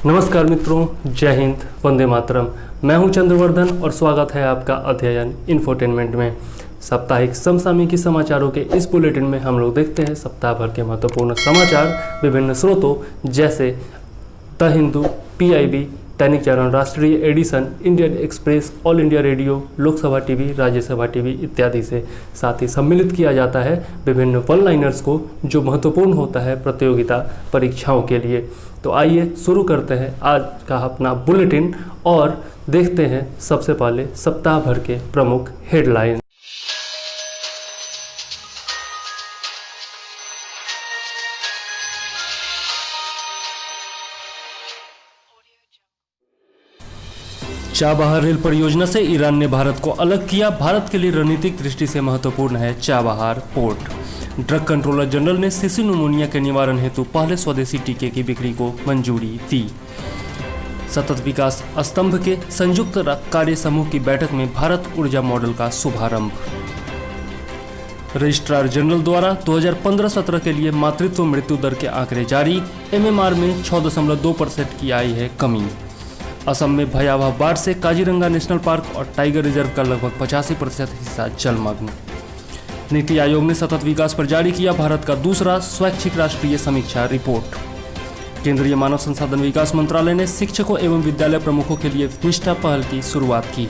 नमस्कार मित्रों, जय हिंद, वंदे मातरम। मैं हूं चंद्रवर्धन और स्वागत है आपका अध्ययन इन्फोटेनमेंट में। साप्ताहिक समसामयिकी समाचारों के इस बुलेटिन में हम लोग देखते हैं सप्ताह भर के महत्वपूर्ण समाचार विभिन्न स्रोतों जैसे द हिंदू, PIB, दैनिक जागरण, राष्ट्रीय edition, Indian Express, All India Radio, Lok Sabha TV, Rajya Sabha TV इत्यादि से। साथ ही सम्मिलित किया जाता है विभिन्न वन लाइनर्स को जो महत्वपूर्ण होता है प्रतियोगिता परीक्षाओं के लिए। तो आइए शुरू करते हैं आज का अपना बुलेटिन और देखते हैं सबसे पहले सप्ताह भर के प्रमुख हेडलाइन। चाबहार रेल परियोजना से ईरान ने भारत को अलग किया। भारत के लिए रणनीतिक दृष्टि से महत्वपूर्ण है Chabahar port. Drug controller general ने शिशु निमोनिया के निवारण हेतु पहले स्वदेशी टीके की बिक्री को मंजूरी दी। सतत विकास स्तंभ के संयुक्त कार्य समूह की बैठक में भारत ऊर्जा मॉडल का शुभारंभ। रजिस्ट्रार जनरल द्वारा 2015-17 के लिए मातृत्व मृत्यु दर के आंकड़े जारी। MMR में 6.2% की आई है कमी। असम में भयावह बाढ़ से काजीरंगा नेशनल पार्क और टाइगर रिजर्व का लगभग 85% हिस्सा जलमग्न। नीति आयोग ने सतत विकास पर जारी किया भारत का दूसरा स्वैच्छिक राष्ट्रीय समीक्षा रिपोर्ट। केंद्रीय मानव संसाधन विकास मंत्रालय ने शिक्षकों एवं विद्यालय प्रमुखों के लिए निष्ठा पहल की शुरुआत की।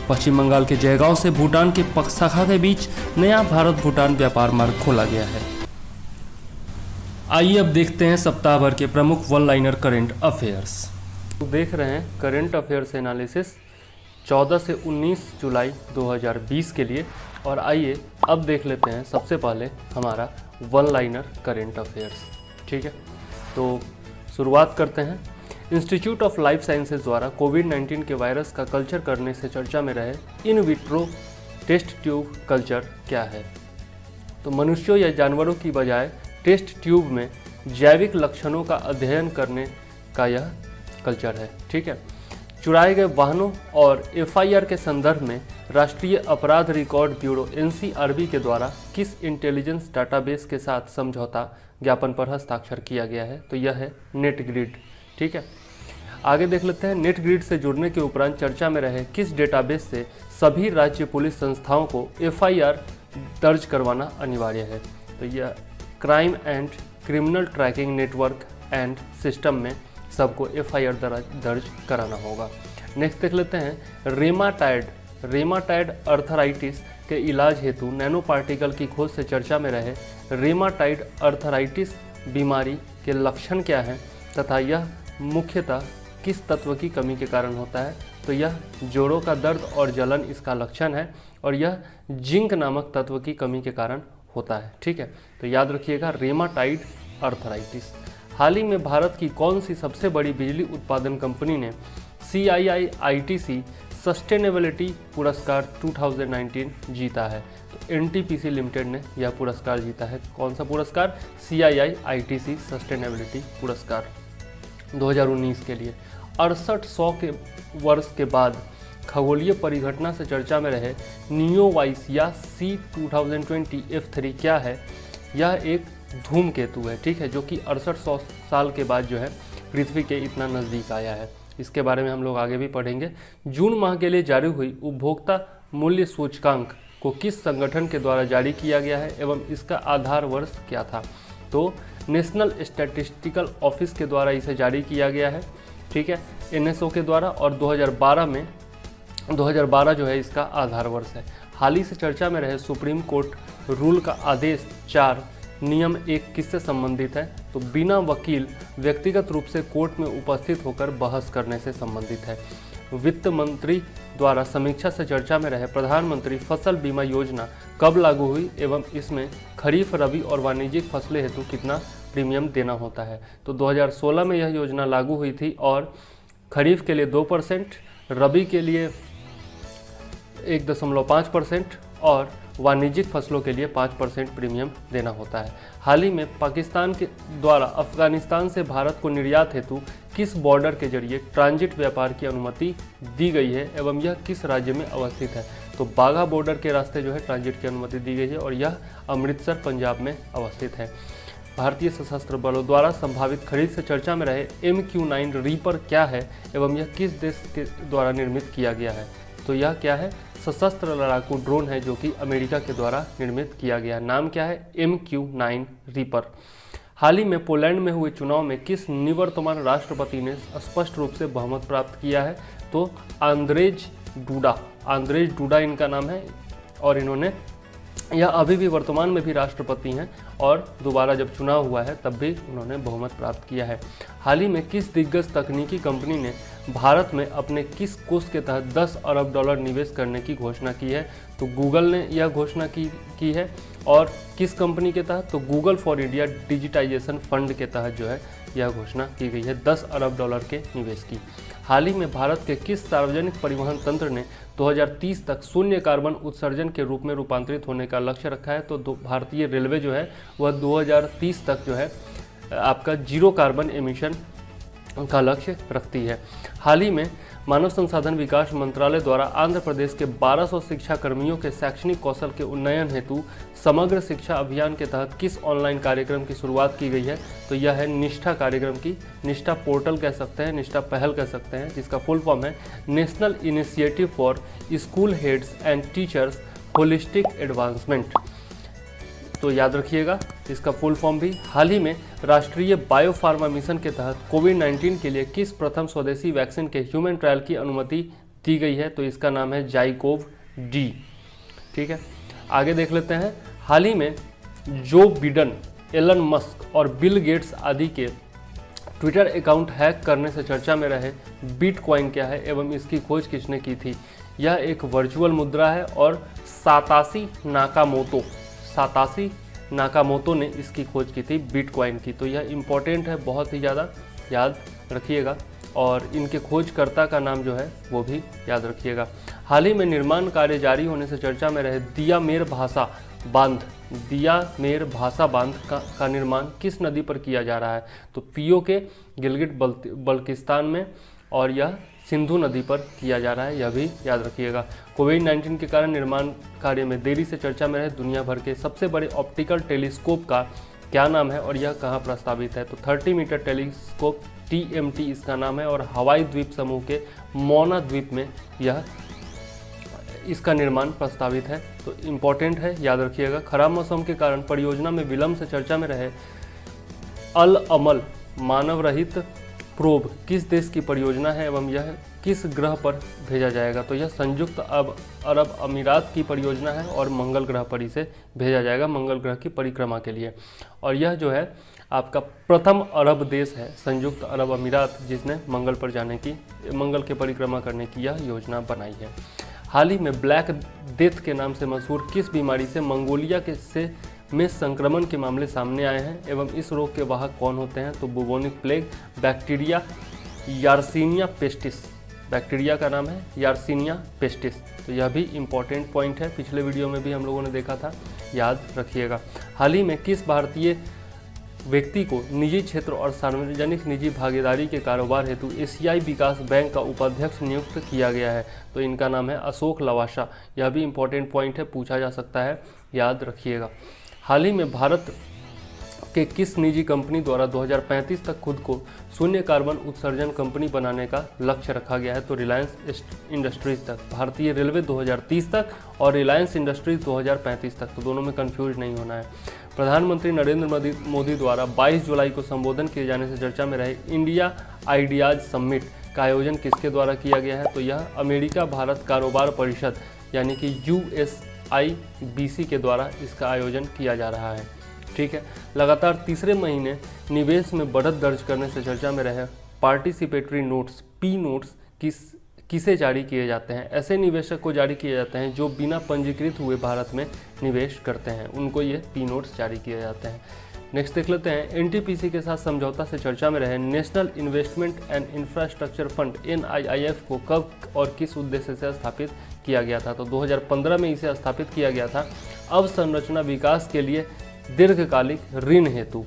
पश्चिम बंगाल के जयगांव से भूटान के पकसाखा के बीच नया भारत भूटान व्यापार मार्ग खोला गया है। आइए अब देखते हैं सप्ताह भर के प्रमुख वन लाइनर करंट अफेयर्स। देख रहे हैं करंट अफेयर्स एनालिसिस 14 से 19 जुलाई 2020 के लिए। और आइए अब देख लेते हैं सबसे पहले हमारा वन लाइनर करंट अफेयर्स। ठीक है, तो शुरुआत करते हैं। इंस्टीट्यूट ऑफ लाइफ साइंसेज द्वारा कोविड-19 के वायरस का कल्चर करने से चर्चा में रहे in vitro test tube culture क्या है? तो मनुष्यों या जानवरों की बजाय टेस्ट ट्यूब में जैविक लक्षणों का अध्ययन करने का यह कल्चर है। ठीक है, चुराए गए वाहनों और FIR के संदर्भ में राष्ट्रीय अपराध रिकॉर्ड ब्यूरो NCRB के द्वारा किस इंटेलिजेंस डाटाबेस के साथ समझौता ज्ञापन पर हस्ताक्षर किया गया है? तो यह है नेटग्रिड। ठीक है, आगे देख लेते हैं। नेटग्रिड से जुड़ने के उपरांत चर्चा में रहे किस डेटाबेस से सभी राज्य पुलिस संस्थाओं को FIR दर्ज करवाना अनिवार्य है? तो यह crime and criminal tracking network and system में सबको FIR दर्ज कराना होगा। नेक्स्ट देख लेते हैं। रेमाटाइड अर्थराइटिस के इलाज हेतु नैनो पार्टिकल की खोज से चर्चा में रहे रेमाटाइड अर्थराइटिस बीमारी के लक्षण क्या हैं तथा यह मुख्यतः किस तत्व की कमी के कारण होता है? तो यह जोड़ों का दर्द और जलन इसका लक्षण है और यह जिंक नामक तत्व की कमी के कारण होता है। ठीक है, तो याद रखिएगा रेमाटाइड अर्थराइटिस। हाल ही में भारत की कौन सी सबसे बड़ी बिजली उत्पादन कंपनी ने CII-ITC सस्टेनेबिलिटी पुरस्कार 2019 जीता है? तो NTPC लिमिटेड ने यह पुरस्कार जीता है। कौन सा पुरस्कार? CII-ITC सस्टेनेबिलिटी पुरस्कार 2019 के लिए। 6800 के वर्ष के बाद खगोलीय परिघटना से चर्चा में रहे नियोवाइस या C 2020 F3 क्या है? यह एक धूमकेतु है। ठीक है, जो कि 6800 साल के बाद जो है पृथ्वी के इतना नज़दीक आया है। इसके बारे में हम लोग आगे भी पढ़ेंगे। जून माह के लिए जारी हुई उपभोक्ता मूल्य सूचकांक को किस संगठन के द्वारा जारी किया गया है एवं इसका आधार वर्ष क्या था? तो नेशनल स्टैटिस्टिकल ऑफिस के द्वारा इसे जारी किया गया है। ठीक है, NSO के द्वारा। और 2012 जो है इसका आधार वर्ष है। हाल ही से चर्चा में रहे सुप्रीम कोर्ट रूल का आदेश 4 नियम 1 किससे संबंधित है? तो बिना वकील व्यक्तिगत रूप से कोर्ट में उपस्थित होकर बहस करने से संबंधित है। वित्त मंत्री द्वारा समीक्षा से चर्चा में रहे प्रधानमंत्री फसल बीमा योजना कब लागू हुई एवं इसमें खरीफ, रबी और वाणिज्यिक फसलें हेतु कितना प्रीमियम देना होता है? तो 2016 में यह योजना लागू हुई थी और खरीफ के लिए 2%, रबी के लिए 1.5% और वाणिज्यिक फसलों के लिए 5% प्रीमियम देना होता है। हाल ही में पाकिस्तान के द्वारा अफगानिस्तान से भारत को निर्यात हेतु किस बॉर्डर के जरिए ट्रांजिट व्यापार की अनुमति दी गई है एवं यह किस राज्य में अवस्थित है? तो बाघा बॉर्डर के रास्ते जो है ट्रांजिट की अनुमति दी गई है और यह अमृतसर पंजाब में अवस्थित है। भारतीय सशस्त्र बलों द्वारा संभावित खरीद से चर्चा में रहे MQ-9 रीपर क्या है एवं यह किस देश के द्वारा निर्मित किया गया है? तो यह क्या है? सशस्त्र लड़ाकू ड्रोन है जो कि अमेरिका के द्वारा निर्मित किया गया। नाम क्या है? MQ-9 reaper. हाल ही में पोलैंड में हुए चुनाव में किस निवर्तमान राष्ट्रपति ने स्पष्ट रूप से बहुमत प्राप्त किया है? तो आंद्रेज डूडा इनका नाम है और इन्होंने यह अभी भी वर्तमान में भी राष्ट्रपति हैं और दोबारा जब चुनाव हुआ है तब भी उन्होंने बहुमत प्राप्त किया है। हाल ही में किस दिग्गज तकनीकी कंपनी ने भारत में अपने किस कोष के तहत 10 अरब डॉलर निवेश करने की घोषणा की है? तो गूगल ने यह घोषणा की है। और किस कंपनी के तहत? तो Google for India Digitization Fund के तहत जो है यह घोषणा की गई है 10 अरब डॉलर के निवेश की। हाल ही में भारत के किस सार्वजनिक परिवहन तंत्र ने 2030 तक शून्य कार्बन उत्सर्जन के रूप में रूपांतरित होने का लक्ष्य रखा है? तो भारतीय रेलवे जो है वह 2030 तक जो है आपका जीरो कार्बन एमिशन का लक्ष्य रखती है। हाल ही में मानव संसाधन विकास मंत्रालय द्वारा आंध्र प्रदेश के 1200 शिक्षा कर्मियों के शैक्षणिक कौशल के उन्नयन हेतु समग्र शिक्षा अभियान के तहत किस ऑनलाइन कार्यक्रम की शुरुआत की गई है? तो यह है निष्ठा कार्यक्रम की। निष्ठा पोर्टल कह सकते हैं, निष्ठा पहल कह सकते हैं, जिसका फुल फॉर्म है national initiative for school heads and teachers holistic advancement. तो याद रखिएगा इसका फुल फॉर्म भी। हाल ही में राष्ट्रीय बायोफार्मा मिशन के तहत कोविड-19 के लिए किस प्रथम स्वदेशी वैक्सीन के ह्यूमन ट्रायल की अनुमति दी गई है? तो इसका नाम है जाइकोव-डी। ठीक है, आगे देख लेते हैं। हाल ही में जो बिडेन, एलन मस्क और बिल गेट्स आदि के ट्विटर अकाउंट हैक करने से चर्चा में रहे बिटकॉइन क्या है एवं इसकी खोज किसने की थी? यह एक वर्चुअल मुद्रा है और साताशी नाकामोतो ने इसकी खोज की थी बिटकॉइन की। तो यह इम्पोर्टेंट है, बहुत ही ज़्यादा याद रखिएगा और इनके खोजकर्ता का नाम जो है वो भी याद रखिएगा। हाल ही में निर्माण कार्य जारी होने से चर्चा में रहे दिया मेर भाषा बांध का निर्माण किस नदी पर किया जा रहा है? तो पीओके गिलगिट बल्किस्तान में और यह सिंधु नदी पर किया जा रहा है, यह भी याद रखिएगा। कोविड-19 के कारण निर्माण कार्य में देरी से चर्चा में रहे दुनिया भर के सबसे बड़े ऑप्टिकल टेलीस्कोप का क्या नाम है और यह कहाँ प्रस्तावित है? तो 30 मीटर टेलीस्कोप TMT इसका नाम है और हवाई द्वीप समूह के मोना द्वीप में यह इसका निर्माण प्रस्तावित है। तो इम्पोर्टेंट है, याद रखिएगा। खराब मौसम के कारण परियोजना में विलंब से चर्चा में रहे अल अमल मानव रहित प्रोब किस देश की परियोजना है एवं यह किस ग्रह पर भेजा जाएगा? तो यह संयुक्त अरब अमीरात की परियोजना है और मंगल ग्रह पर इसे भेजा जाएगा मंगल ग्रह की परिक्रमा के लिए। और यह जो है आपका प्रथम अरब देश है संयुक्त अरब अमीरात जिसने मंगल पर जाने की, मंगल के परिक्रमा करने की यह योजना बनाई है। हाल ही में ब्लैक डेथ के नाम से मशहूर किस बीमारी से मंगोलिया में संक्रमण के मामले सामने आए हैं एवं इस रोग के वाहक कौन होते हैं? तो bubonic plague bacteria Yersinia pestis, bacteria का नाम है यार्सिनिया पेस्टिस। तो यह भी इम्पोर्टेंट पॉइंट है, पिछले वीडियो में भी हम लोगों ने देखा था, याद रखिएगा। हाल ही में किस भारतीय व्यक्ति को निजी क्षेत्र और सार्वजनिक निजी भागीदारी के कारोबार हेतु एशियाई विकास बैंक का उपाध्यक्ष नियुक्त किया गया है? तो इनका नाम है अशोक लवासा। यह भी इम्पोर्टेंट पॉइंट है, पूछा जा सकता है, याद रखिएगा। हाल ही में भारत के किस निजी कंपनी द्वारा 2035 तक खुद को शून्य कार्बन उत्सर्जन कंपनी बनाने का लक्ष्य रखा गया है? तो रिलायंस इंडस्ट्रीज तक। भारतीय रेलवे 2030 तक और रिलायंस इंडस्ट्रीज 2035 तक, तो दोनों में कंफ्यूज नहीं होना है। प्रधानमंत्री नरेंद्र मोदी द्वारा 22 जुलाई को संबोधन किए जाने से चर्चा में रहे इंडिया आइडियाज समिट का आयोजन किसके द्वारा किया गया है? तो यह अमेरिका भारत कारोबार परिषद यानी कि USIBC के द्वारा इसका आयोजन किया जा रहा है। ठीक है, लगातार तीसरे महीने निवेश में बढ़त दर्ज करने से चर्चा में रहे पार्टिसिपेटरी नोट्स P नोट्स किसे जारी किए जाते हैं? ऐसे निवेशक को जारी किए जाते हैं जो बिना पंजीकृत हुए भारत में निवेश करते हैं, उनको ये P नोट्स जारी किए जाते हैं। नेक्स्ट देख लेते हैं। NTPC के साथ समझौता से चर्चा में रहे national investment and infrastructure fund NIIF को कब और किस उद्देश्य से स्थापित किया गया था? तो 2015 में इसे स्थापित किया गया था अवसंरचना विकास के लिए दीर्घकालिक ऋण हेतु।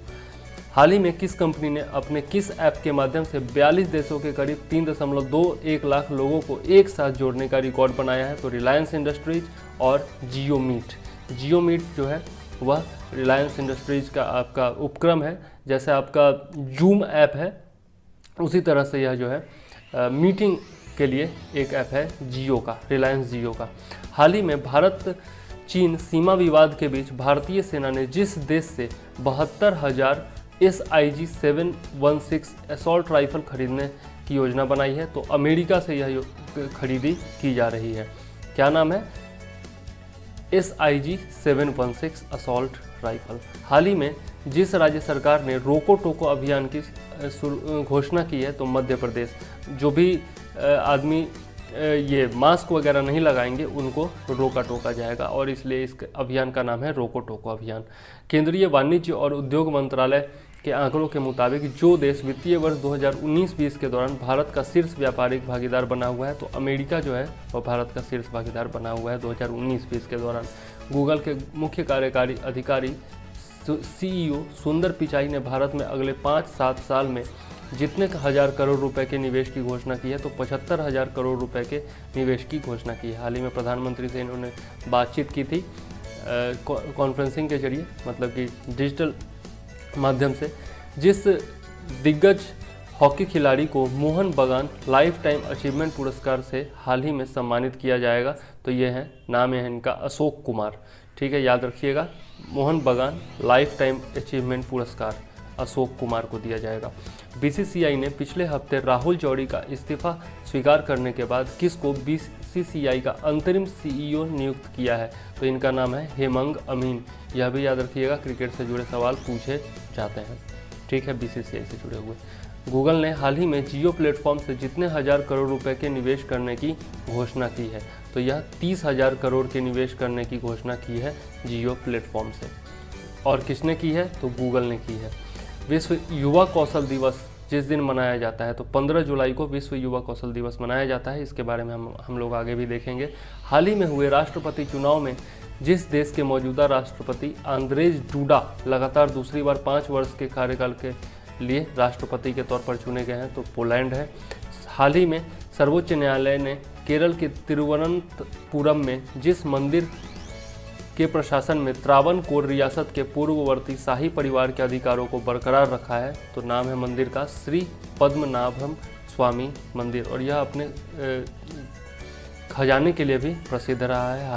हाल ही में किस कंपनी ने अपने किस ऐप के माध्यम से 42 देशों के करीब 3.21 लाख लोगों को एक साथ जोड़ने का रिकॉर्ड बनाया है? तो रिलायंस इंडस्ट्रीज और जियोमीट जो है वह रिलायंस इंडस्ट्रीज का आपका उपक्रम है। जैसे आपका जूम ऐप है, उसी तरह से यह जो है मीटिंग के लिए एक ऐप है जियो का, रिलायंस जियो का। हाल ही में भारत चीन सीमा विवाद के बीच भारतीय सेना ने जिस देश से 72,000 SIG 716 असॉल्ट राइफल खरीदने की योजना बनाई है, तो अमेरिका से यह खरीदी की जा रही है। क्या नाम है? SIG 716 assault rifle. हाल ही में जिस राज्य सरकार ने रोको टोको अभियान की घोषणा की है, तो मध्य प्रदेश। जो भी आदमी ये मास्क वगैरह नहीं लगाएंगे उनको रोका टोका जाएगा, और इसलिए इस अभियान का नाम है रोको टोको अभियान। केंद्रीय वाणिज्य और उद्योग मंत्रालय के आंकड़ों के मुताबिक जो देश वित्तीय वर्ष 2019-20 के दौरान भारत का शीर्ष व्यापारिक भागीदार बना हुआ है, तो अमेरिका जो है वह भारत का शीर्ष भागीदार बना हुआ है 2019-20 के दौरान। गूगल के मुख्य कार्यकारी अधिकारी CEO सुंदर पिचाई ने भारत में अगले 5-7 साल में जितने 1,000 करोड़ रुपए के निवेश की घोषणा की है, तो 75,000 करोड़ रुपए के निवेश की घोषणा की है। हाल ही में प्रधानमंत्री से इन्होंने बातचीत की थी कॉन्फ्रेंसिंग के जरिए, मतलब कि डिजिटल माध्यम से। जिस दिग्गज हॉकी खिलाड़ी को मोहन बगान लाइफ टाइम अचीवमेंट पुरस्कार से हाल ही में सम्मानित किया जाएगा, तो ये है, नाम है इनका अशोक कुमार। ठीक है, याद रखिएगा, मोहन बगान लाइफ टाइम अचीवमेंट पुरस्कार अशोक कुमार को दिया जाएगा। BCCI ने पिछले हफ्ते राहुल जौहरी का इस्तीफा स्वीकार करने के बाद किसको BCCI का अंतरिम CEO नियुक्त किया है, तो इनका नाम है हेमंग अमीन। यह भी याद रखिएगा, क्रिकेट से जुड़े सवाल पूछे जाते हैं। ठीक है, BCCI से जुड़े हुए। गूगल ने हाल ही में जियो प्लेटफॉर्म से जितने 1,000 करोड़ रुपए के निवेश करने की घोषणा की है, तो यह 30,000 करोड़ के निवेश करने की घोषणा की है जियो प्लेटफॉर्म से। और किसने की है? तो गूगल ने की है। विश्व युवा कौशल दिवस जिस दिन मनाया जाता है, तो 15 जुलाई को विश्व युवा कौशल दिवस मनाया जाता है। इसके बारे में हम लोग आगे भी देखेंगे। हाल ही में हुए राष्ट्रपति चुनाव में जिस देश के मौजूदा राष्ट्रपति आंद्रेज डूडा लगातार दूसरी बार 5 वर्ष के कार्यकाल के लिए राष्ट्रपति के तौर पर चुने गए हैं, तो पोलैंड है। हाल ही में सर्वोच्च न्यायालय ने केरल के तिरुवनंतपुरम में जिस मंदिर के प्रशासन में त्रावणकोर रियासत के पूर्ववर्ती शाही परिवार के अधिकारों को बरकरार रखा है, तो नाम है मंदिर का श्री पद्मनाभम स्वामी मंदिर, और यह अपने खजाने के लिए भी प्रसिद्ध रहा है।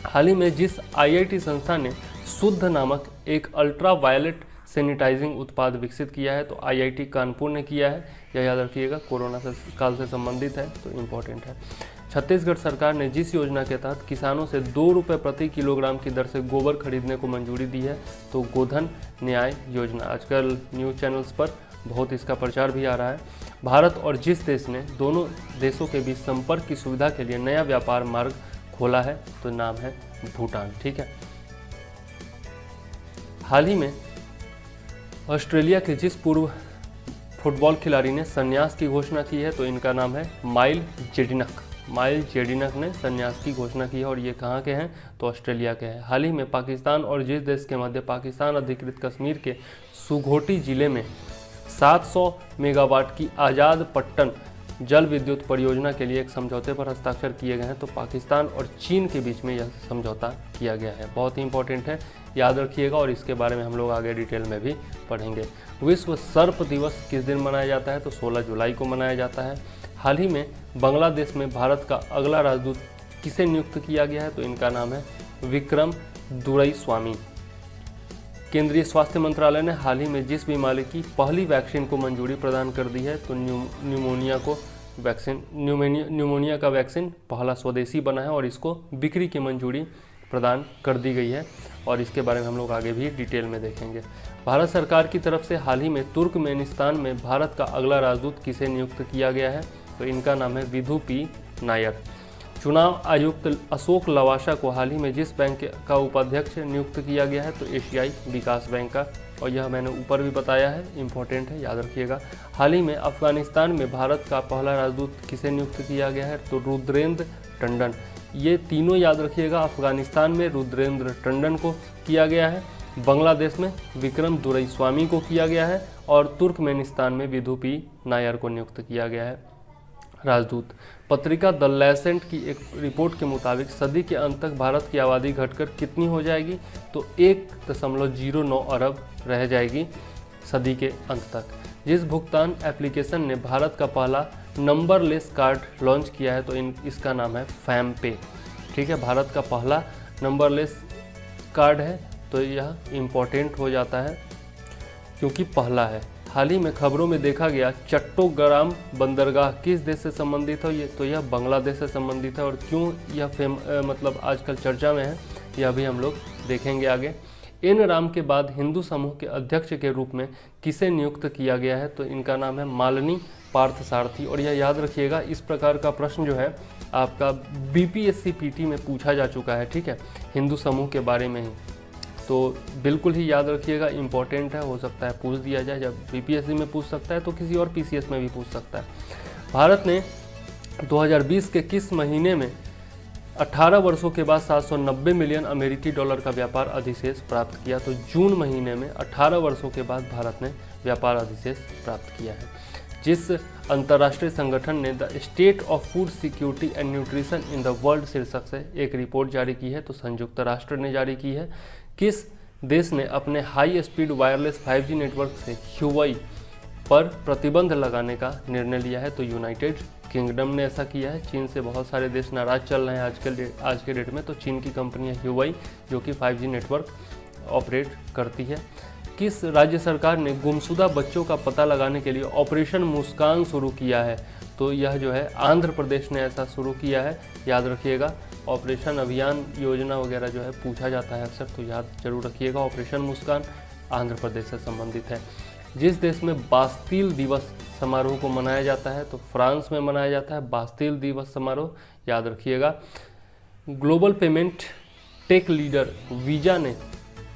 हाल ही में जिस IIT संस्था ने शुद्ध नामक एक अल्ट्रा वायलेट सैनिटाइजिंग उत्पाद विकसित किया है, तो IIT कानपुर ने किया है। यह याद रखिएगा, कोरोना काल से संबंधित है, तो इम्पोर्टेंट है। छत्तीसगढ़ सरकार ने जिस योजना के तहत किसानों से 2 रुपये प्रति किलोग्राम की दर से गोबर खरीदने को मंजूरी दी है, तो गोधन न्याय योजना। आजकल न्यूज़ चैनल्स पर बहुत इसका प्रचार भी आ रहा है। भारत और जिस देश ने दोनों देशों के बीच संपर्क की सुविधा के लिए नया व्यापार मार्ग खोला है, तो नाम है भूटान। ठीक है, हाल ही में ऑस्ट्रेलिया के जिस पूर्व फुटबॉल खिलाड़ी ने संन्यास की घोषणा की है, तो इनका नाम है माइल जेडिनक ने संन्यास की घोषणा की है, और ये कहाँ के हैं? तो ऑस्ट्रेलिया के हैं। हाल ही में पाकिस्तान और जिस देश के मध्य पाकिस्तान अधिकृत कश्मीर के सुघोटी जिले में 700 मेगावाट की आज़ाद पट्टन जल विद्युत परियोजना के लिए एक समझौते पर हस्ताक्षर किए गए हैं, तो पाकिस्तान और चीन के बीच में यह समझौता किया गया है। बहुत ही इंपॉर्टेंट है, याद रखिएगा, और इसके बारे में हम लोग आगे डिटेल में भी पढ़ेंगे। विश्व सर्प दिवस किस दिन मनाया जाता है? तो 16 जुलाई को मनाया जाता है। हाल ही में बांग्लादेश में भारत का अगला राजदूत किसे नियुक्त किया गया है? तो इनका नाम है विक्रम दुरईस्वामी। केंद्रीय स्वास्थ्य मंत्रालय ने हाल ही में जिस बीमारी की पहली वैक्सीन को मंजूरी प्रदान कर दी है, तो न्यूमोनिया का वैक्सीन पहला स्वदेशी बना है, और इसको बिक्री की मंजूरी प्रदान कर दी गई है, और इसके बारे में हम लोग आगे भी डिटेल में देखेंगे। भारत सरकार की तरफ से हाल ही में तुर्कमेनिस्तान में भारत का अगला राजदूत किसे नियुक्त किया गया है? तो इनका नाम है विधु पी नायर। चुनाव आयुक्त अशोक लवासा को हाल ही में जिस बैंक का उपाध्यक्ष नियुक्त किया गया है? तो एशियाई विकास बैंक का, और यह मैंने ऊपर भी बताया है, इम्पोर्टेंट है, याद रखिएगा। हाल ही में अफगानिस्तान में भारत का पहला राजदूत किसे नियुक्त किया गया है? तो रुद्रेंद्र टंडन। ये तीनों याद रखिएगा, अफगानिस्तान में रुद्रेंद्र टंडन को किया गया है, बांग्लादेश में विक्रम दुरईस्वामी को किया गया है, और तुर्कमेनिस्तान में विधु पी नायर को नियुक्त किया गया है राजदूत। पत्रिका द लैसेंट की एक रिपोर्ट के मुताबिक सदी के अंत तक भारत की आबादी घटकर कितनी हो जाएगी, तो 1.09 अरब रह जाएगी सदी के अंत तक। जिस भुगतान एप्लीकेशन ने भारत का पहला नंबरलेस कार्ड लॉन्च किया है, तो इसका नाम है फैम पे। ठीक है, भारत का पहला नंबरलेस कार्ड है, तो यह इम्पोर्टेंट हो जाता है क्योंकि पहला है। हाल ही में खबरों में देखा गया चट्टोग्राम बंदरगाह किस देश से संबंधित है, तो यह बांग्लादेश से संबंधित है। और क्यों यह मतलब आजकल चर्चा में है, यह भी हम लोग देखेंगे आगे। एन राम के बाद हिंदू समूह के अध्यक्ष के रूप में किसे नियुक्त किया गया है, तो इनका नाम है मालिनी पार्थसारथी। और यह याद रखिएगा, इस प्रकार का प्रश्न जो है आपका बीपीएससी पीटी में पूछा जा चुका है। ठीक है, हिंदू समूह के बारे में ही, तो बिल्कुल ही याद रखिएगा, इम्पोर्टेंट है, हो सकता है पूछ दिया जाए। जब बीपीएससी में पूछ सकता है तो किसी और पीसीएस में भी पूछ सकता है। भारत ने 2020 के किस महीने में 18 वर्षों के बाद 790 मिलियन अमेरिकी डॉलर का व्यापार अधिशेष प्राप्त किया, तो जून महीने में 18 वर्षों के बाद भारत ने व्यापार अधिशेष प्राप्त किया है। जिस अंतर्राष्ट्रीय संगठन ने the state of food security and nutrition in the world शीर्षक से एक रिपोर्ट जारी की है, तो संयुक्त राष्ट्र ने जारी की है। किस देश ने अपने high speed wireless 5G network से ह्यूवेई पर प्रतिबंध लगाने का निर्णय लिया है, तो यूनाइटेड किंगडम ने ऐसा किया है। चीन से बहुत सारे देश नाराज चल रहे हैं आज के डेट में, तो चीन की कंपनी है ह्यूवेई जो कि 5G नेटवर्क ऑपरेट करती है। किस राज्य सरकार ने गुमशुदा बच्चों का पता लगाने के लिए ऑपरेशन मुस्कान शुरू किया है, तो यह जो है आंध्र प्रदेश ने ऐसा शुरू किया है। याद रखिएगा, ऑपरेशन अभियान योजना वगैरह जो है पूछा जाता है अक्सर, तो याद जरूर रखिएगा। ऑपरेशन मुस्कान आंध्र प्रदेश से संबंधित है। जिस देश में बास्तील दिवस समारोह को मनाया जाता है, तो फ्रांस में मनाया जाता है बास्तील दिवस समारोह, याद रखिएगा। Global payment tech leader Visa ने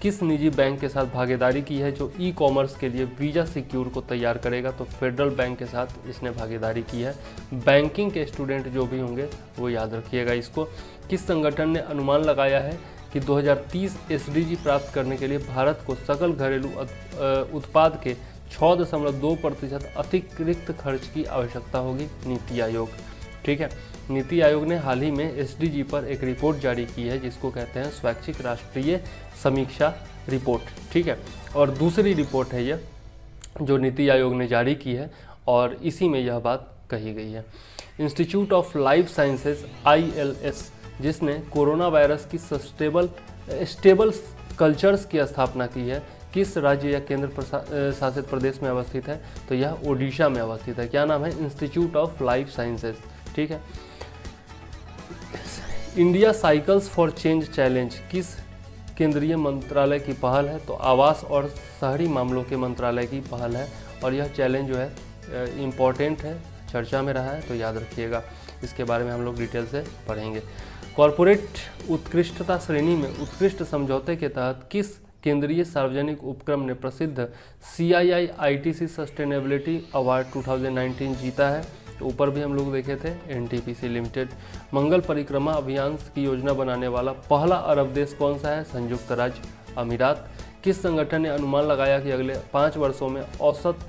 किस निजी बैंक के साथ भागीदारी की है जो ई कॉमर्स के लिए वीजा सिक्योर को तैयार करेगा, तो फेडरल बैंक के साथ इसने भागीदारी की है। बैंकिंग के स्टूडेंट जो भी होंगे वो याद रखिएगा इसको। किस संगठन ने अनुमान लगाया है कि 2030 एसडीजी प्राप्त करने के लिए भारत को सकल घरेलू उत्पाद के 6.2% अतिरिक्त खर्च की आवश्यकता होगी? नीति आयोग। ठीक है, नीति आयोग ने हाल ही में एसडीजी पर एक रिपोर्ट जारी की है जिसको कहते हैं स्वैच्छिक राष्ट्रीय समीक्षा रिपोर्ट। ठीक है, और दूसरी रिपोर्ट है यह जो नीति आयोग ने जारी की है और इसी में यह बात कही गई है। Institute of life sciences ILS जिसने कोरोना वायरस की स्टेबल कल्चर्स की स्थापना की है, किस राज्य या केंद्र शासित प्रदेश में अवस्थित है, तो यह ओडिशा में अवस्थित है। क्या नाम है? Institute of life sciences. ठीक है। India cycles for change challenge किस केंद्रीय मंत्रालय की पहल है, तो आवास और शहरी मामलों के मंत्रालय की पहल है। और यह चैलेंज जो है इम्पॉर्टेंट है, चर्चा में रहा है, तो याद रखिएगा, इसके बारे में हम लोग डिटेल से पढ़ेंगे। कॉरपोरेट उत्कृष्टता श्रेणी में उत्कृष्ट समझौते के तहत किस केंद्रीय सार्वजनिक उपक्रम ने प्रसिद्ध CII ITC सस्टेनेबिलिटी अवार्ड 2019 जीता है? तो ऊपर भी हम लोग देखे थे NTPC लिमिटेड। मंगल परिक्रमा अभियान की योजना बनाने वाला पहला अरब देश कौन सा है? संयुक्त राज्य अमीरात। किस संगठन ने अनुमान लगाया कि अगले 5 वर्षों में औसत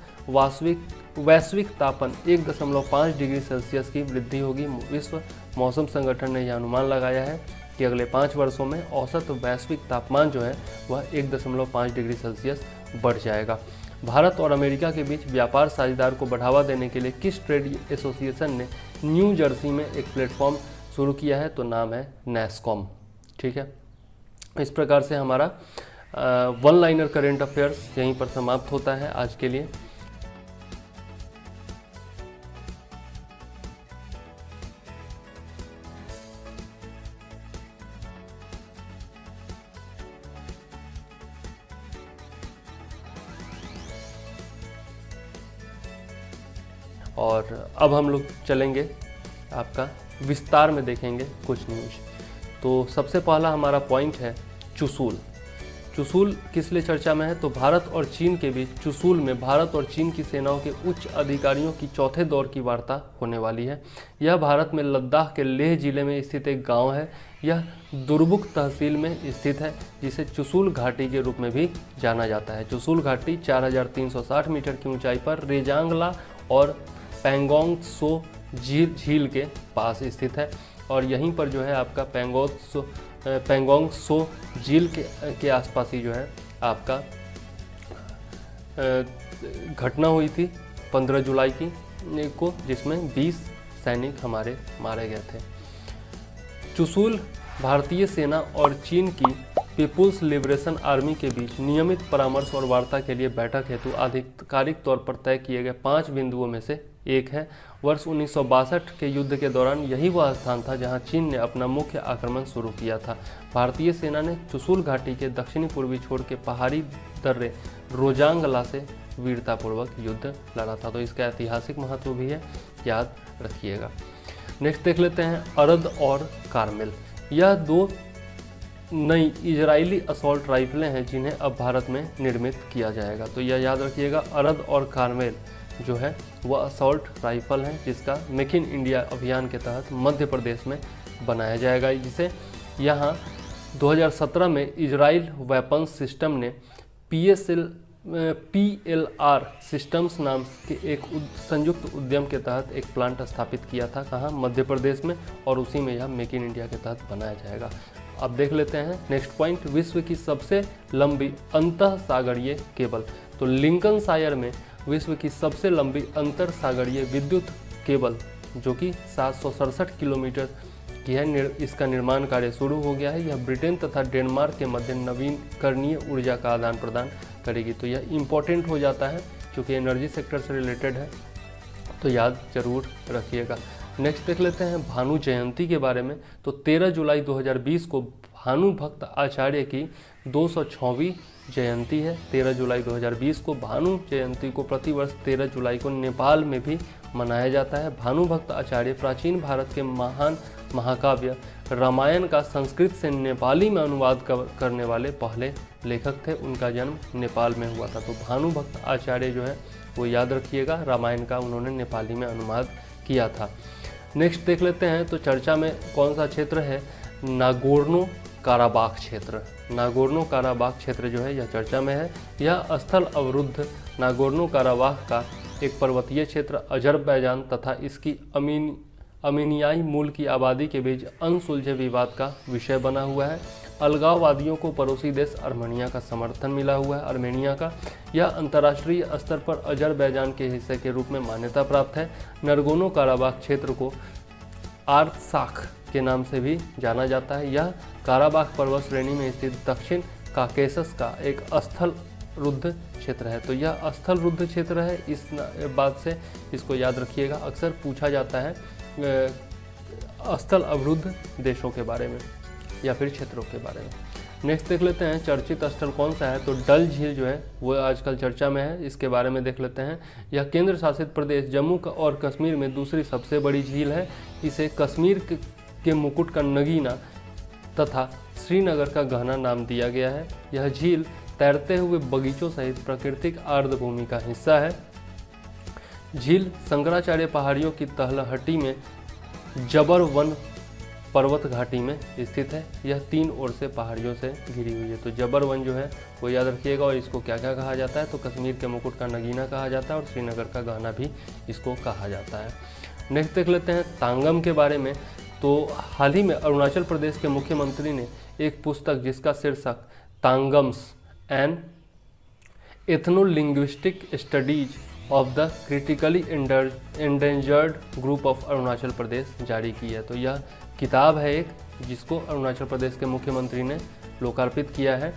वैश्विक तापमान 1.5 डिग्री सेल्सियस की वृद्धि होगी? विश्व मौसम संगठन ने यह अनुमान लगाया है कि अगले 5 वर्षों में औसत वैश्विक तापमान जो है वह 1.5 डिग्री सेल्सियस बढ़ जाएगा। भारत और अमेरिका के बीच व्यापार साझेदार को बढ़ावा देने के लिए किस ट्रेड एसोसिएशन ने न्यू जर्सी में एक प्लेटफॉर्म शुरू किया है? तो नाम है NASSCOM। ठीक है, इस प्रकार से हमारा वन लाइनर करेंट अफेयर्स यहीं पर समाप्त होता है आज के लिए। और अब हम लोग चलेंगे आपका विस्तार में देखेंगे कुछ न्यूज। तो सबसे पहला हमारा पॉइंट है चुशूल। चुशूल किस लिए चर्चा में है? तो भारत और चीन के बीच चुशूल में भारत और चीन की सेनाओं के उच्च अधिकारियों की चौथे दौर की वार्ता होने वाली है। यह भारत में लद्दाख के लेह जिले में स्थित एक गांव है। यह दुर्बुक तहसील में स्थित है जिसे चुशूल घाटी के रूप में भी जाना जाता है। चुशूल घाटी 4360 मीटर की ऊंचाई पर रेजांगला और पैंगोंग त्सो झील के पास स्थित है और यहीं पर जो है आपका पेंगोंग सो झील के आसपास ही जो है आपका घटना हुई थी 15 जुलाई को, जिसमें 20 सैनिक हमारे मारे गए थे। चुशुल भारतीय सेना और चीन की पीपुल्स लिबरेशन आर्मी के बीच नियमित परामर्श और वार्ता के लिए बैठक हेतु आधिकारिक तौर पर तय किए गए 5 बिंदुओं में से एक है। वर्ष 1962 के युद्ध के दौरान यही वह स्थान था जहां चीन ने अपना मुख्य आक्रमण शुरू किया था। भारतीय सेना ने चुशुल घाटी के दक्षिणी पूर्वी छोर के पहाड़ी दर्रे रोजांगला से वीरतापूर्वक युद्ध लड़ा था। तो इसका ऐतिहासिक महत्व भी है, याद रखिएगा। नेक्स्ट देख लेते हैं अरद और कार्मेल। यह 2 नई इजरायली असॉल्ट राइफलें हैं जिन्हें अब भारत में निर्मित किया जाएगा। तो यह याद रखिएगा, अरद और कार्मेल जो है वह असॉल्ट राइफल है जिसका मेक इन इंडिया अभियान के तहत मध्य प्रदेश में बनाया जाएगा, जिसे यहाँ 2017 में इजराइल वेपन्स सिस्टम ने PLR सिस्टम्स नाम के एक संयुक्त उद्यम के तहत एक प्लांट स्थापित किया था, कहाँ, मध्य प्रदेश में, और उसी में यह मेक इन इंडिया के तहत बनाया जाएगा। अब देख लेते हैं नेक्स्ट पॉइंट, विश्व की सबसे लंबी अंतः सागरीय केबल। तो लिंकनशायर में विश्व की सबसे लंबी अंतर सागरीय विद्युत केबल जो कि 767 किलोमीटर की है, इसका निर्माण कार्य शुरू हो गया है। यह ब्रिटेन तथा डेनमार्क के मध्य नवीकरणीय ऊर्जा का आदान प्रदान करेगी। तो यह इम्पोर्टेंट हो जाता है क्योंकि एनर्जी सेक्टर से रिलेटेड है, तो याद जरूर रखिएगा। नेक्स्ट देख लेते हैं भानु जयंती के बारे में। तो 13 जुलाई 2020 को भानु भक्त आचार्य की 206वीं जयंती है। 13 जुलाई 2020 को भानु जयंती को प्रतिवर्ष 13 जुलाई को नेपाल में भी मनाया जाता है। भानु भक्त आचार्य प्राचीन भारत के महान महाकाव्य रामायण का संस्कृत से नेपाली में अनुवाद करने वाले पहले लेखक थे। उनका जन्म नेपाल में हुआ था। तो भानु भक्त आचार्य जो है वो याद रखिएगा, रामायण का उन्होंने नेपाली में अनुवाद किया था। नेक्स्ट देख लेते हैं, तो चर्चा में कौन सा क्षेत्र है, नागोर्नो काराबाख क्षेत्र। नागोर्नो काराबाख क्षेत्र जो है यह चर्चा में है। यह स्थल अवरुद्ध नागोर्नो काराबाख का एक पर्वतीय क्षेत्र अजरबैजान तथा इसकी अर्मेनियाई मूल की आबादी के बीच अनसुलझे विवाद का विषय बना हुआ है। अलगाववादियों को पड़ोसी देश अर्मेनिया का समर्थन मिला हुआ है। अर्मेनिया का यह अंतर्राष्ट्रीय स्तर पर अजरबैजान के हिस्से के रूप में मान्यता प्राप्त है। नागोर्नो काराबाख क्षेत्र को आर्त्साख के नाम से भी जाना जाता है। यह काराबाख पर्वत श्रेणी में स्थित दक्षिण काकेशस का एक स्थल रुद्ध क्षेत्र है। तो यह स्थल रुद्ध क्षेत्र है, इस बात से इसको याद रखिएगा। अक्सर पूछा जाता है स्थल अवरुद्ध देशों के बारे में या फिर क्षेत्रों के बारे में। नेक्स्ट देख लेते हैं चर्चित स्थल कौन सा है। तो डल झील जो है वो आजकल चर्चा में है, इसके बारे में देख लेते हैं। यह केंद्र शासित प्रदेश जम्मू और कश्मीर में दूसरी सबसे बड़ी झील है। इसे कश्मीर के मुकुट का नगीना तथा श्रीनगर का गहना नाम दिया गया है। यह झील तैरते हुए बगीचों सहित प्राकृतिक आर्द्रभूमि का हिस्सा है। झील शंकराचार्य पहाड़ियों की तलहटी में जबर वन पर्वत घाटी में स्थित है। यह 3 ओर से पहाड़ियों से घिरी हुई है। तो जबर वन जो है वो याद रखिएगा। और इसको क्या क्या कहा जाता है, तो कश्मीर के मुकुट का नगीना कहा जाता है और श्रीनगर का गहना भी इसको कहा जाता है। नेक्स्ट देख लेते हैं तांगम के बारे में। तो हाल ही में अरुणाचल प्रदेश के मुख्यमंत्री ने एक पुस्तक जिसका शीर्षक Tangams and ethnolinguistic studies of the critically endangered group of Arunachal Pradesh जारी की है। तो यह किताब है एक, जिसको अरुणाचल प्रदेश के मुख्यमंत्री ने लोकार्पित किया है।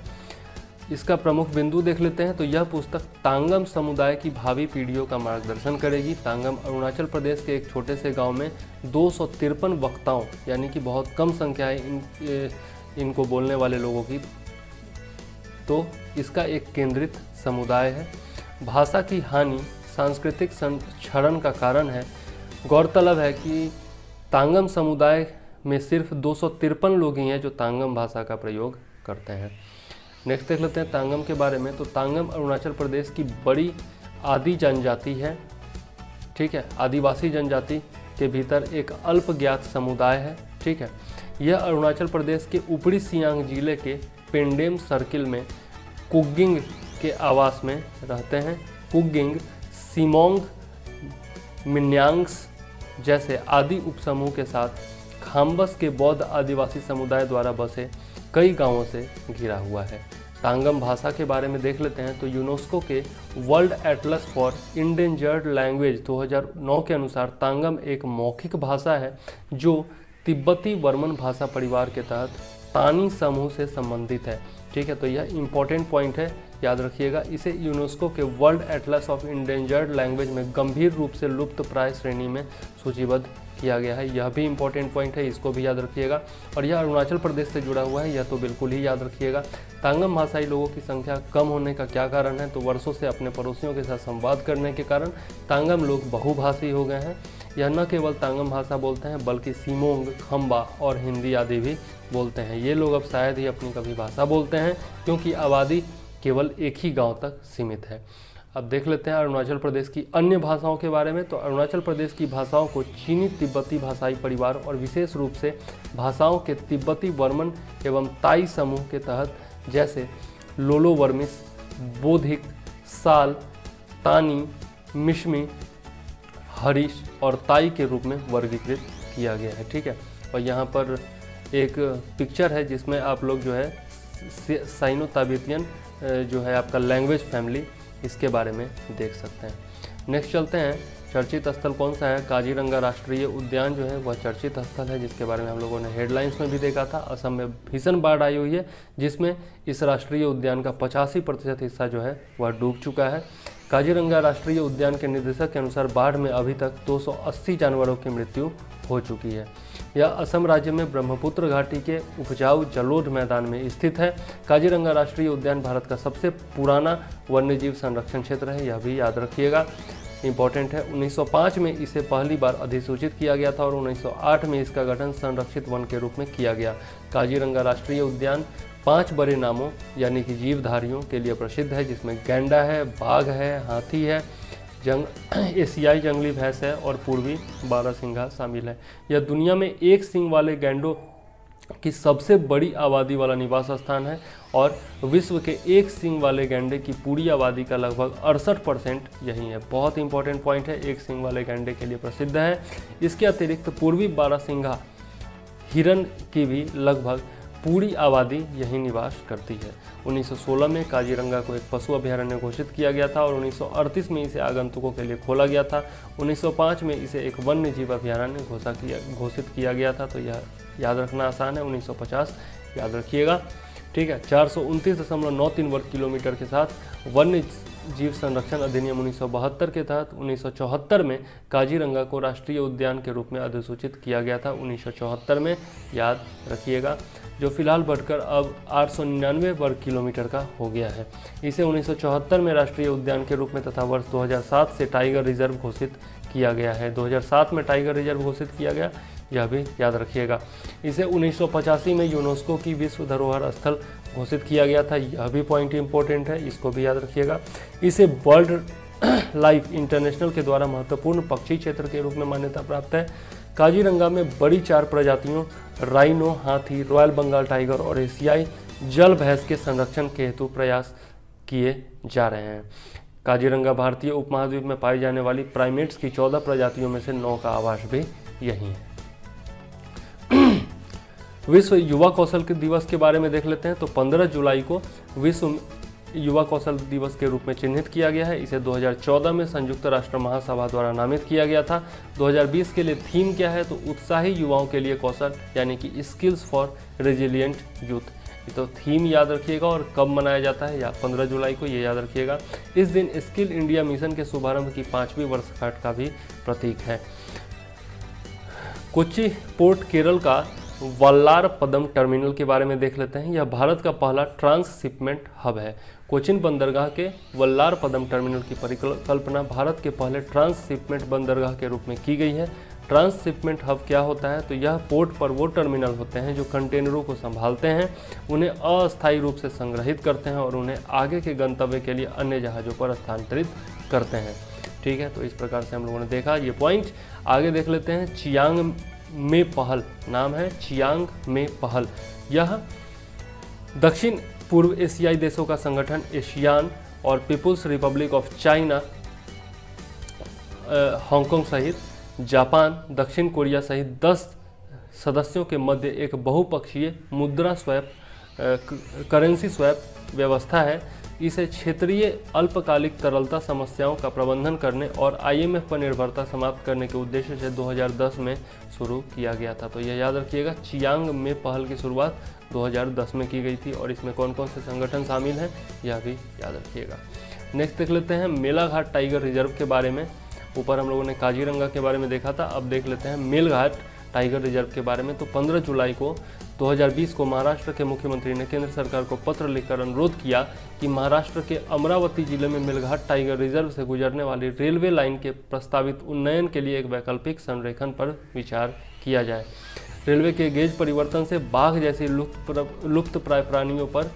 इसका प्रमुख बिंदु देख लेते हैं। तो यह पुस्तक तांगम समुदाय की भावी पीढ़ियों का मार्गदर्शन करेगी। तांगम अरुणाचल प्रदेश के एक छोटे से गांव में 253 वक्ताओं, यानी कि बहुत कम संख्या है इनको बोलने वाले लोगों की, तो इसका एक केंद्रित समुदाय है। भाषा की हानि सांस्कृतिक क्षरण का कारण है। गौरतलब है कि तांगम समुदाय में सिर्फ 253 लोग ही हैं जो तांगम भाषा का प्रयोग करते हैं। नेक्स्ट देख लेते हैं तांगम के बारे में। तो तांगम अरुणाचल प्रदेश की बड़ी आदि जनजाति है, ठीक है, आदिवासी जनजाति के भीतर एक अल्प ज्ञात समुदाय है, ठीक है। यह अरुणाचल प्रदेश के ऊपरी सियांग जिले के पेंडेम सर्किल में कुगिंग के आवास में रहते हैं। कुगिंग, सिमोंग, मिन्यांग्स, जैसे आदि उपसमूह के साथ खाम्बस के बौद्ध आदिवासी समुदाय द्वारा बसे कई गांवों से घिरा हुआ है। तांगम भाषा के बारे में देख लेते हैं तो यूनेस्को के world Atlas for endangered language 2009 के अनुसार तांगम एक मौखिक भाषा है जो तिब्बती वर्मन भाषा परिवार के तहत तानी समूह से संबंधित है। ठीक है, तो यह इंपॉर्टेंट पॉइंट है, याद रखिएगा। इसे यूनेस्को के world Atlas of endangered language में गंभीर रूप से लुप्त प्राय श्रेणी में सूचीबद्ध किया गया है। यह भी इंपॉर्टेंट पॉइंट है, इसको भी याद रखिएगा। और यह अरुणाचल प्रदेश से जुड़ा हुआ है, यह तो बिल्कुल ही याद रखिएगा। तांगम भाषाई लोगों की संख्या कम होने का क्या कारण है, तो वर्षों से अपने पड़ोसियों के साथ संवाद करने के कारण तांगम लोग बहुभाषी हो गए हैं। यह न केवल तांगम भाषा बोलते हैं बल्कि सीमोंग, खम्बा और हिंदी आदि भी बोलते हैं। ये लोग अब शायद ही अपनी कभी भाषा बोलते हैं क्योंकि आबादी केवल एक ही गांव तक सीमित है। अब देख लेते हैं अरुणाचल प्रदेश की अन्य भाषाओं के बारे में। तो अरुणाचल प्रदेश की भाषाओं को चीनी तिब्बती भाषाई परिवार और विशेष रूप से भाषाओं के तिब्बती वर्मन एवं ताई समूह के तहत जैसे लोलो वर्मिस, बोधिक, साल, तानी, मिशमी, हरीश और ताई के रूप में वर्गीकृत किया गया है। ठीक है, और यहाँ पर एक पिक्चर है जिसमें आप लोग जो है साइनो ताबेतियन जो है आपका लैंग्वेज फैमिली, इसके बारे में देख सकते हैं। नेक्स्ट चलते हैं, चर्चित स्थल कौन सा है? काजीरंगा राष्ट्रीय उद्यान जो है वह चर्चित स्थल है, जिसके बारे में हम लोगों ने हेडलाइंस में भी देखा था। असम में भीषण बाढ़ आई हुई है जिसमें इस राष्ट्रीय उद्यान का 85% हिस्सा जो है वह डूब चुका है। काजीरंगा राष्ट्रीय उद्यान के निदेशक के अनुसार बाढ़ में अभी तक 280 जानवरों की मृत्यु हो चुकी है। यह असम राज्य में ब्रह्मपुत्र घाटी के उपजाऊ जलोढ़ मैदान में स्थित है। काजीरंगा राष्ट्रीय उद्यान भारत का सबसे पुराना वन्यजीव संरक्षण क्षेत्र है, यह भी याद रखिएगा, इंपॉर्टेंट है। 1905 में इसे पहली बार अधिसूचित किया गया था और 1908 में इसका गठन संरक्षित वन के रूप में किया गया। काजीरंगा राष्ट्रीय उद्यान 5 बड़े नामों यानी कि जीवधारियों के लिए प्रसिद्ध है, जिसमें गैंडा है, बाघ है, हाथी है, एशियाई जंगली भैंस है और पूर्वी बारहसिंघा शामिल है। यह दुनिया में एक सींग वाले गैंडों की सबसे बड़ी आबादी वाला निवास स्थान है और विश्व के एक सींग वाले गैंडे की पूरी आबादी का लगभग 68% यही है। बहुत इंपॉर्टेंट पॉइंट है, एक सींग वाले गैंडे के लिए प्रसिद्ध है। इसके अतिरिक्त पूर्वी बारहसिंघा हिरन की भी लगभग पूरी आबादी यही निवास करती है। 1916 में काजीरंगा को एक पशु अभयारण्य घोषित किया गया था और 1938 में इसे आगंतुकों के लिए खोला गया था। 1905 में इसे एक वन्य जीव अभयारण्य घोषित किया गया था, तो यह याद रखना आसान है, 1950 याद रखिएगा। ठीक है, 429.93 वर्ग किलोमीटर के साथ वन्य जीव संरक्षण अधिनियम 1972 के तहत 1974 में काजीरंगा को राष्ट्रीय उद्यान के रूप में अधिसूचित किया गया था, 1974 में, याद रखिएगा, जो फिलहाल बढ़कर अब 899 वर्ग किलोमीटर का हो गया है। इसे 1974 में राष्ट्रीय उद्यान के रूप में तथा वर्ष 2007 से टाइगर रिजर्व घोषित किया गया है। 2007 में टाइगर रिजर्व घोषित किया गया, यह भी याद रखिएगा। इसे 1985 में यूनेस्को की विश्व धरोहर स्थल घोषित किया गया था, यह भी पॉइंट इंपॉर्टेंट है, इसको भी याद रखिएगा। इसे वर्ल्ड लाइफ इंटरनेशनल के द्वारा महत्वपूर्ण पक्षी क्षेत्र के रूप में मान्यता प्राप्त है। काजीरंगा में बड़ी 4 प्रजातियों राइनो, हाथी, रॉयल बंगाल टाइगर और एशियाई जल भैंस के संरक्षण के हेतु प्रयास किए जा रहे हैं। काजीरंगा भारतीय उपमहाद्वीप में पाई जाने वाली प्राइमेट्स की 14 प्रजातियों में से 9 का आवास भी यही है। विश्व युवा कौशल दिवस के बारे में देख लेते हैं। तो 15 जुलाई को विश्व युवा कौशल दिवस के रूप में चिन्हित किया गया है। इसे 2014 में संयुक्त राष्ट्र महासभा द्वारा नामित किया गया था। 2020 के लिए थीम क्या है? तो उत्साही युवाओं के लिए कौशल, यानी कि स्किल्स फॉर रेजिलिएंट यूथ। ये तो थीम याद रखिएगा। और कब मनाया जाता है? या 15 जुलाई को, ये याद रखिएगा। इस दिन स्किल इंडिया मिशन के शुभारंभ की 5वीं वर्षगांठ का भी प्रतीक है। कोच्चि पोर्ट केरल का वल्लार पदम टर्मिनल के बारे में देख लेते हैं। यह भारत का पहला ट्रांसशिपमेंट हब है। कोचिन बंदरगाह के वल्लार पदम टर्मिनल की परिकल्पना भारत के पहले ट्रांसशिपमेंट बंदरगाह के रूप में की गई है। ट्रांसशिपमेंट हब क्या होता है? तो यह पोर्ट पर वो टर्मिनल होते हैं जो कंटेनरों को संभालते हैं, उन्हें अस्थायी रूप से संग्रहित करते हैं और उन्हें आगे के गंतव्य के लिए अन्य जहाज़ों पर स्थानांतरित करते हैं। ठीक है, तो इस प्रकार से हम लोगों ने देखा ये पॉइंट। आगे देख लेते हैं। चियांग में पहल नाम है, चियांग में पहल। यह दक्षिण पूर्व एशियाई देशों का संगठन एशियान और People's Republic of China, Hong Kong सहित जापान, दक्षिण कोरिया सहित 10 सदस्यों के मध्य एक बहुपक्षीय मुद्रा स्वैप करेंसी स्वैप व्यवस्था है। इसे क्षेत्रीय अल्पकालिक तरलता समस्याओं का प्रबंधन करने और IMF पर निर्भरता समाप्त करने के उद्देश्य से 2010 में शुरू किया गया था। तो यह याद रखिएगा, चियांग में पहल की शुरुआत 2010 में की गई थी और इसमें कौन कौन से संगठन शामिल हैं यह भी याद रखिएगा। नेक्स्ट देख लेते हैं मेलाघाट टाइगर रिजर्व के बारे में। ऊपर हम लोगों ने काजीरंगा के बारे में देखा था, अब देख लेते हैं मेलघाट टाइगर रिजर्व के बारे में। तो 15 जुलाई को 2020 को महाराष्ट्र के मुख्यमंत्री ने केंद्र सरकार को पत्र लिखकर अनुरोध किया कि महाराष्ट्र के अमरावती जिले में मेलघाट टाइगर रिजर्व से गुजरने वाली रेलवे लाइन के प्रस्तावित उन्नयन के लिए एक वैकल्पिक संरेखन पर विचार किया जाए। रेलवे के गेज परिवर्तन से बाघ जैसी लुप्त प्राय प्राणियों पर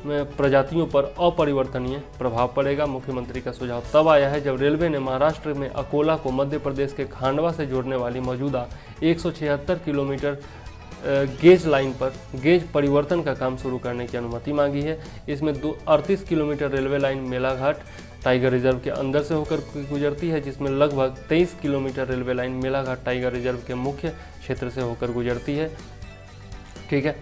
प्रजातियों पर अपरिवर्तनीय प्रभाव पड़ेगा। मुख्यमंत्री का सुझाव तब आया है जब रेलवे ने महाराष्ट्र में अकोला को मध्य प्रदेश के खांडवा से जोड़ने वाली मौजूदा 176 किलोमीटर गेज लाइन पर गेज परिवर्तन का काम शुरू करने की अनुमति मांगी है। इसमें 38 kilometre railway line Melghat tiger reserve के अंदर से होकर गुजरती है, जिसमें लगभग 23 kilometre railway line Melghat tiger reserve के मुख्य क्षेत्र से होकर गुजरती है। ठीक है,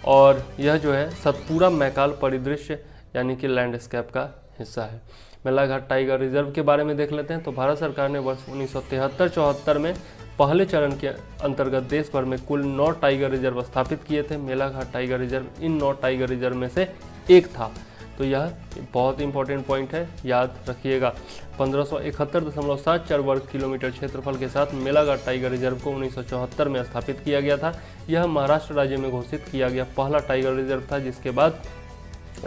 और यह जो है सतपुड़ा मैकाल परिदृश्य यानी कि लैंडस्केप का हिस्सा है। मेलाघाट टाइगर रिजर्व के बारे में देख लेते हैं। तो भारत सरकार ने वर्ष 1973-74 में पहले चरण के अंतर्गत देश भर में कुल 9 टाइगर रिजर्व स्थापित किए थे। मेलाघाट टाइगर रिजर्व इन 9 टाइगर रिजर्व में से एक था। तो यह बहुत इंपॉर्टेंट पॉइंट है, याद रखिएगा। 1571.74 वर्ग किलोमीटर क्षेत्रफल के साथ मेलाघाट टाइगर रिजर्व को 1974 में स्थापित किया गया था। यह महाराष्ट्र राज्य में घोषित किया गया पहला टाइगर रिजर्व था,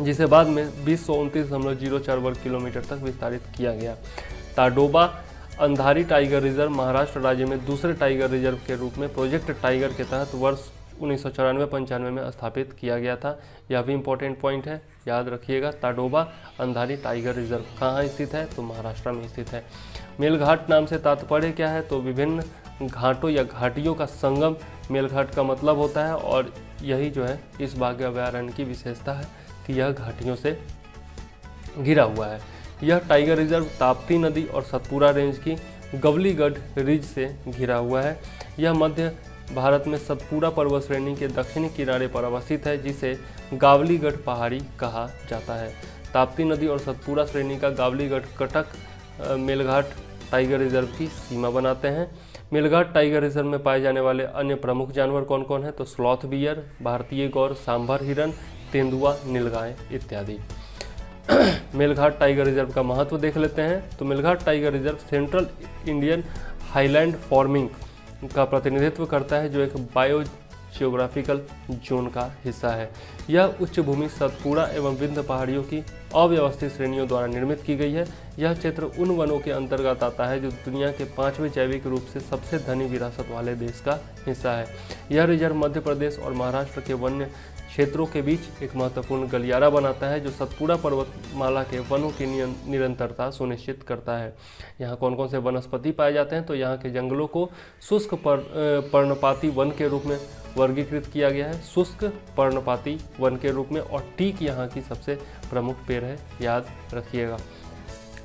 जिसे बाद में 229.04 वर्ग किलोमीटर तक विस्तारित किया गया। ताडोबा अंधारी टाइगर रिजर्व महाराष्ट्र राज्य में दूसरे टाइगर रिजर्व के रूप में प्रोजेक्ट टाइगर के तहत वर्ष 1994-95 में स्थापित किया गया था। यह भी इम्पोर्टेंट पॉइंट है, याद रखिएगा। ताडोबा अंधारी टाइगर रिजर्व कहाँ स्थित है? तो महाराष्ट्र में स्थित है। मेलघाट नाम से तात्पर्य क्या है? तो विभिन्न घाटों या घाटियों का संगम मेलघाट का मतलब होता है, और यही जो है इस बाघ अभयारण्य की विशेषता है कि यह घाटियों से घिरा हुआ है। यह टाइगर रिजर्व ताप्ती नदी और सतपुड़ा रेंज की गवलीगढ़ रिज से घिरा हुआ है। यह मध्य भारत में सतपुड़ा पर्वत श्रेणी के दक्षिणी किनारे पर अवस्थित है, जिसे गावलीगढ़ पहाड़ी कहा जाता है। ताप्ती नदी और सतपुड़ा श्रेणी का गावलीगढ़ कटक मेलघाट टाइगर रिजर्व की सीमा बनाते हैं। मेलघाट टाइगर रिजर्व में पाए जाने वाले अन्य प्रमुख जानवर कौन कौन हैं? तो स्लॉथ बियर, भारतीय गौर, सांभर हिरन, तेंदुआ, नीलगाय इत्यादि। मेलघाट टाइगर रिजर्व का महत्व देख लेते हैं। तो Melghat tiger reserve central Indian highland forming का प्रतिनिधित्व करता है, जो एक बायो जियोग्राफिकल जोन का हिस्सा है। यह उच्च भूमि सतपुड़ा एवं विंध्य पहाड़ियों की अव्यवस्थित श्रेणियों द्वारा निर्मित की गई है। यह क्षेत्र उन वनों के अंतर्गत आता है जो दुनिया के 5वें जैविक रूप से सबसे धनी विरासत वाले देश का हिस्सा है। यह रिजर्व मध्य प्रदेश और महाराष्ट्र के वन्य क्षेत्रों के बीच एक महत्वपूर्ण गलियारा बनाता है, जो सतपुड़ा पर्वतमाला के वनों की निरंतरता सुनिश्चित करता है। यहाँ कौन कौन से वनस्पति पाए जाते हैं? तो यहाँ के जंगलों को शुष्क पर्णपाती वन के रूप में वर्गीकृत किया गया है, शुष्क पर्णपाती वन के रूप में, और टीक यहाँ की सबसे प्रमुख पेड़ है, याद रखिएगा।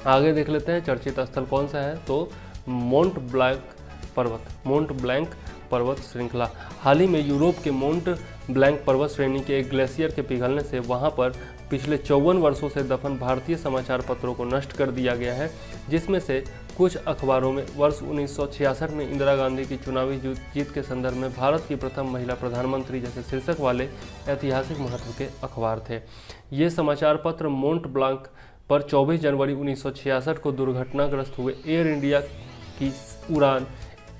आगे देख लेते हैं चर्चित स्थल कौन सा है? तो मोंट ब्लैंक पर्वत श्रृंखला। हाल ही में यूरोप के मोंट ब्लैंक पर्वत श्रेणी के एक ग्लेशियर के पिघलने से वहां पर पिछले 54 वर्षों से दफन भारतीय समाचार पत्रों को नष्ट कर दिया गया है, जिसमें से कुछ अखबारों में वर्ष 1966 में इंदिरा गांधी की चुनावी जीत के संदर्भ में भारत की प्रथम महिला प्रधानमंत्री जैसे शीर्षक वाले ऐतिहासिक महत्व के अखबार थे। ये समाचार पत्र मोंट ब्लैंक पर 24 जनवरी 1966 को दुर्घटनाग्रस्त हुए एयर इंडिया की उड़ान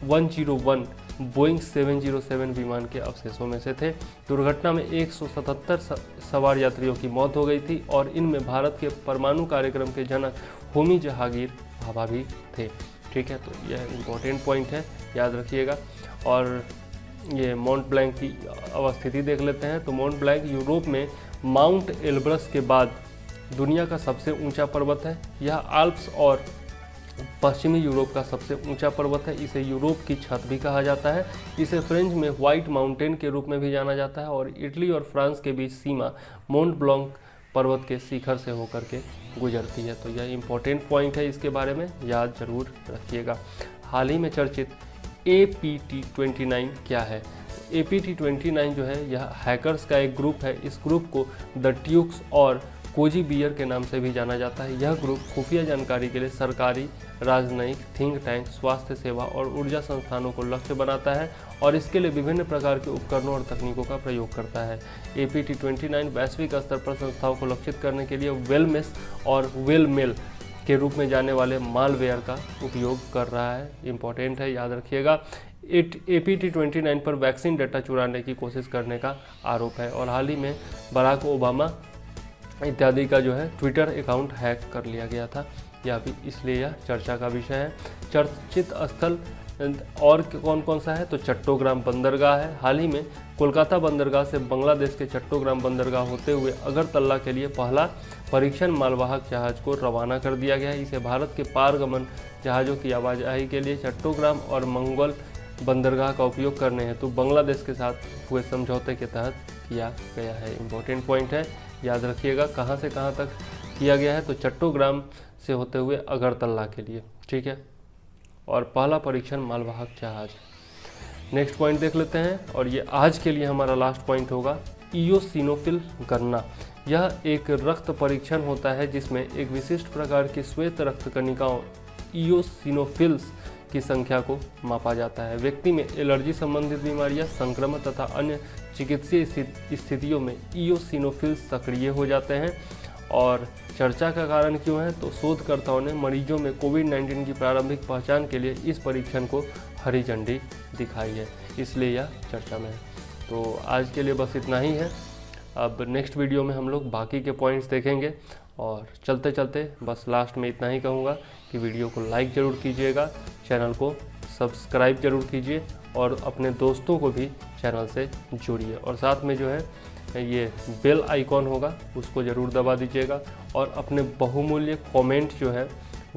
101 बोइंग 707 विमान के अवशेषों में से थे। दुर्घटना में 177 सवार यात्रियों की मौत हो गई थी, और इनमें भारत के परमाणु कार्यक्रम के जनक होमी जहांगीर भाभा भी थे। ठीक है, तो यह इम्पोर्टेंट पॉइंट है, याद रखिएगा। और ये मोंट ब्लैंक की अवस्थिति देख लेते हैं। तो मोंट ब्लैंक यूरोप में माउंट एल्ब्रस के बाद दुनिया का सबसे ऊंचा पर्वत है। यह आल्प्स और पश्चिमी यूरोप का सबसे ऊंचा पर्वत है। इसे यूरोप की छत भी कहा जाता है। इसे फ्रेंच में व्हाइट माउंटेन के रूप में भी जाना जाता है, और इटली और फ्रांस के बीच सीमा मोंट ब्लैंक पर्वत के शिखर से होकर के गुजरती है। तो यह इंपॉर्टेंट पॉइंट है, इसके बारे में याद जरूर रखिएगा। हाल ही में चर्चित APT29 क्या है? APT29 जो है यह हैकर्स का एक ग्रुप है। इस ग्रुप को द ट्यूक्स और कोजी बियर के नाम से भी जाना जाता है। यह ग्रुप खुफिया जानकारी के लिए सरकारी, राजनयिक, थिंक टैंक, स्वास्थ्य सेवा और ऊर्जा संस्थानों को लक्ष्य बनाता है और इसके लिए विभिन्न प्रकार के उपकरणों और तकनीकों का प्रयोग करता है। APT29 वैश्विक स्तर पर संस्थाओं को लक्षित करने के लिए वेलमेस और वेलमेल के रूप में जाने वाले मालवेयर का उपयोग कर रहा है। इंपॉर्टेंट है, याद रखिएगा। APT29 पर वैक्सीन डेटा चुराने की कोशिश करने का आरोप है और हाल ही में बराक ओबामा इत्यादि का जो है ट्विटर अकाउंट हैक कर लिया गया था। यह भी इसलिए यह चर्चा का विषय है। चर्चित स्थल और कौन कौन सा है? तो चट्टोग्राम बंदरगाह है। हाल ही में कोलकाता बंदरगाह से बांग्लादेश के चट्टोग्राम बंदरगाह होते हुए अगरतला के लिए पहला परीक्षण मालवाहक जहाज को रवाना कर दिया गया है। इसे भारत के पारगमन जहाज़ों की आवाजाही के लिए चट्टोग्राम और मंगोल बंदरगाह का उपयोग करने हेतु बांग्लादेश के साथ हुए समझौते के तहत किया गया है। इम्पोर्टेंट पॉइंट है, याद रखिएगा। कहाँ से कहाँ तक किया गया है? तो चट्टोग्राम से होते हुए अगरतला के लिए, ठीक है। और पहला परीक्षण मालवाहक जहाज। नेक्स्ट पॉइंट देख लेते हैं और ये आज के लिए हमारा लास्ट पॉइंट होगा, इयोसिनोफिल गणना। यह एक रक्त परीक्षण होता है जिसमें एक विशिष्ट प्रकार की श्वेत रक्त कणिकाओं इयोसिनोफिल्स की संख्या को मापा जाता है। व्यक्ति में एलर्जी संबंधित बीमारियां, संक्रमण तथा अन्य चिकित्सीय स्थितियों में इयोसिनोफिल्स सक्रिय हो जाते हैं। और चर्चा का कारण क्यों है? तो शोधकर्ताओं ने मरीजों में कोविड-19 की प्रारंभिक पहचान के लिए इस परीक्षण को हरी झंडी दिखाई है, इसलिए यह चर्चा में है। तो आज के लिए बस इतना ही है। अब नेक्स्ट वीडियो में हम लोग बाकी के पॉइंट्स देखेंगे। और चलते चलते बस लास्ट में इतना ही कहूँगा कि वीडियो को लाइक ज़रूर कीजिएगा, चैनल को सब्सक्राइब जरूर कीजिए और अपने दोस्तों को भी चैनल से जोड़िए। और साथ में जो है ये बेल आइकॉन होगा उसको ज़रूर दबा दीजिएगा और अपने बहुमूल्य कमेंट जो है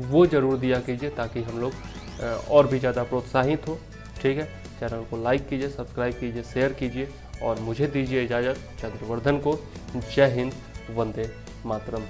वो ज़रूर दिया कीजिए ताकि हम लोग और भी ज़्यादा प्रोत्साहित हो, ठीक है। चैनल को लाइक कीजिए, सब्सक्राइब कीजिए, शेयर कीजिए और मुझे दीजिए इजाज़त। चंद्रवर्धन को जय हिंद, वंदे मातरम।